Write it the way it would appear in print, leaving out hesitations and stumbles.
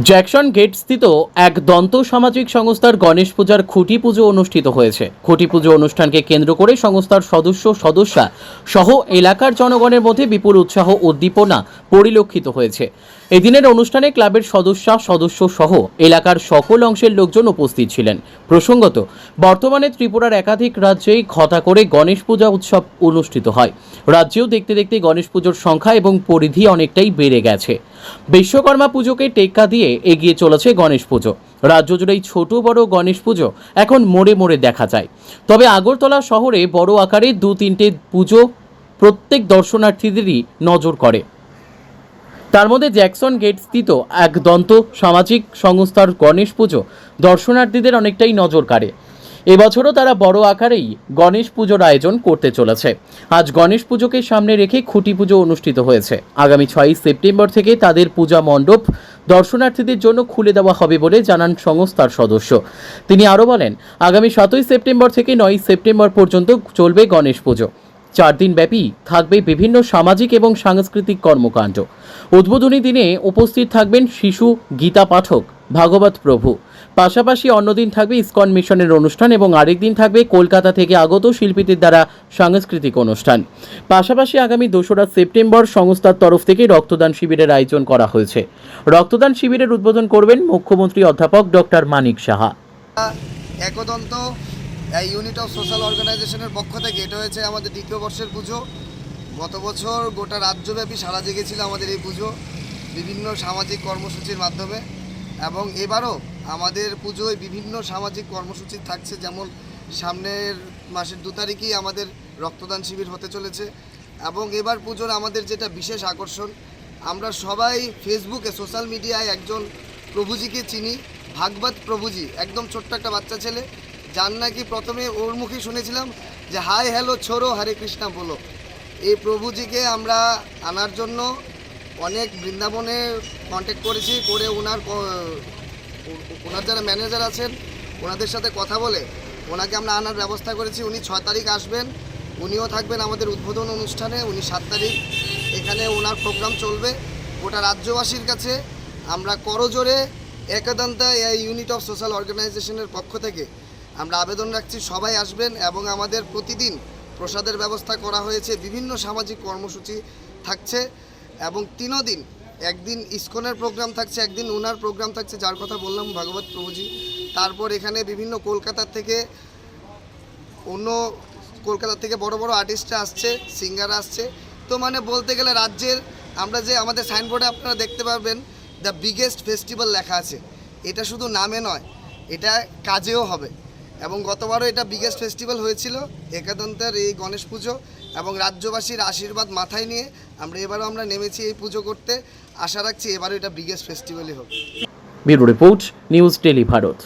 Jackson gate স্থিত এক দন্ত সামাজিক সংস্থার গণেশ পূজার খুঁটি পুজো অনুষ্ঠিত হয়েছে। খুঁটি পুজো অনুষ্ঠানকে কেন্দ্র করে সংস্থার সদস্যা সহ এলাকার জনগণের মধ্যে বিপুল উৎসাহ উদ্দীপনা পরিলক্ষিত হয়েছে। এদিনের অনুষ্ঠানে ক্লাবের সদস্য সহ এলাকার সকল অংশের লোকজন উপস্থিত ছিলেন। প্রসঙ্গত, বর্তমানে ত্রিপুরার একাধিক রাজ্যেই ঘটা করে গণেশ পূজা উৎসব অনুষ্ঠিত হয়। রাজ্যেও দেখতে দেখতে গণেশ পুজোর সংখ্যা এবং পরিধি অনেকটাই বেড়ে গেছে। বিশ্বকর্মা পুজোকে টেক্কা দিয়ে এগিয়ে চলেছে গণেশ পুজো। রাজ্য জুড়েই ছোট বড় গণেশ পুজো এখন মোড়ে মোড়ে দেখা যায়। তবে আগরতলা শহরে বড় আকারে 2-3টে পুজো প্রত্যেক দর্শনার্থীদেরই নজর করে। তার মধ্যে জ্যাকসন গেট স্থিত এক দন্ত সামাজিক সংস্থার গণেশ পুজো দর্শনার্থীদের অনেকটাই নজর কাড়ে। এবছরও তারা বড় আকারেই গণেশ পুজোর আয়োজন করতে চলেছে। আজ গণেশ পুজোকে সামনে রেখে খুঁটি পুজো অনুষ্ঠিত হয়েছে। আগামী 6 সেপ্টেম্বর থেকে তাদের পূজা মণ্ডপ দর্শনার্থীদের জন্য খুলে দেওয়া হবে বলে জানান সংস্থার সদস্য। তিনি আরও বলেন, আগামী 7 সেপ্টেম্বর থেকে 9 সেপ্টেম্বর পর্যন্ত চলবে গণেশ পুজো। 4 দিন ব্যাপী থাকবে বিভিন্ন সামাজিক এবং সাংস্কৃতিক কর্মকাণ্ড। উদ্বোধনী দিনে উপস্থিত থাকবেন শিশু গীতা পাঠক, ভাগবত প্রভু। পাশাপাশি অন্যদিন থাকবে ইসকন মিশনের অনুষ্ঠান এবং আরেক দিন থাকবে কলকাতা থেকে আগত শিল্পীদের দ্বারা সাংস্কৃতিক অনুষ্ঠান। পাশাপাশি আগামী 2রা সেপ্টেম্বর সংস্থার তরফ থেকে রক্তদান শিবিরের আয়োজন করা হয়েছে। রক্তদান শিবিরের উদ্বোধন করবেন মুখ্যমন্ত্রী অধ্যাপক doctor Manik Saha. Ekdanta unit of social অর্গানাইজেশনের পক্ষ থেকে এটা হয়েছে আমাদের দ্বিতীয় বর্ষের পুজো। গত বছর গোটা রাজ্যব্যাপী সাড়া জেগেছিল আমাদের এই পুজো বিভিন্ন সামাজিক কর্মসূচির মাধ্যমে, এবং এবারও আমাদের পুজোয় বিভিন্ন সামাজিক কর্মসূচি থাকছে। যেমন সামনের মাসের 2 তারিখেই আমাদের রক্তদান শিবির হতে চলেছে, এবং এবার পুজোর আমাদের যেটা বিশেষ আকর্ষণ, আমরা সবাই ফেসবুকে সোশ্যাল মিডিয়ায় একজন প্রভুজিকে চিনি, ভাগবত প্রভুজি, একদম ছোট্ট একটা বাচ্চা ছেলে, যার নাকি প্রথমে ওর মুখে শুনেছিলাম যে হাই হ্যালো ছোড়ো হরে কৃষ্ণা বলো। এই প্রভুজিকে আমরা আনার জন্য অনেক বৃন্দাবনে কন্ট্যাক্ট করেছি, করে ওনার যারা ম্যানেজার আছেন ওনাদের সাথে কথা বলে ওনাকে আমরা আনার ব্যবস্থা করেছি। উনি 6 তারিখ আসবেন, উনিও থাকবেন আমাদের উদ্বোধন অনুষ্ঠানে। উনি 7 তারিখ এখানে ওনার প্রোগ্রাম চলবে। গোটা রাজ্যবাসীর কাছে আমরা করজোরে একদন্তা ইউনিট অফ সোশ্যাল অর্গানাইজেশনের পক্ষ থেকে আমরা আবেদন রাখছি, সবাই আসবেন। এবং আমাদের প্রতিদিন প্রসাদের ব্যবস্থা করা হয়েছে, বিভিন্ন সামাজিক কর্মসূচি থাকছে, এবং 3 দিন, একদিন ইসকনের প্রোগ্রাম থাকছে, একদিন ওনার প্রোগ্রাম থাকছে যার কথা বললাম ভাগবত প্রভুজি। তারপর এখানে বিভিন্ন কলকাতা থেকে বড় বড় আর্টিস্টরা আসছে, সিঙ্গার আসছে। তো মানে বলতে গেলে রাজ্যের, আমরা যে আমাদের সাইনবোর্ডে আপনারা দেখতে পারবেন দ্য বিগেস্ট ফেস্টিভ্যাল লেখা আছে, এটা শুধু নামে নয়, এটা কাজেও হবে। এবং গতবারও এটা বিগেস্ট ফেস্টিভ্যাল হয়েছিল একাদন্তের এই গণেশ পুজো, এবং রাজ্যবাসীর আশীর্বাদ মাথায় নিয়ে আমরা নেমেছি এই পুজো করতে। আশা রাখছি এবারও এটা বিগেস্ট ফেস্টিভ্যালই হবে। Bureau report, news tele Bharat.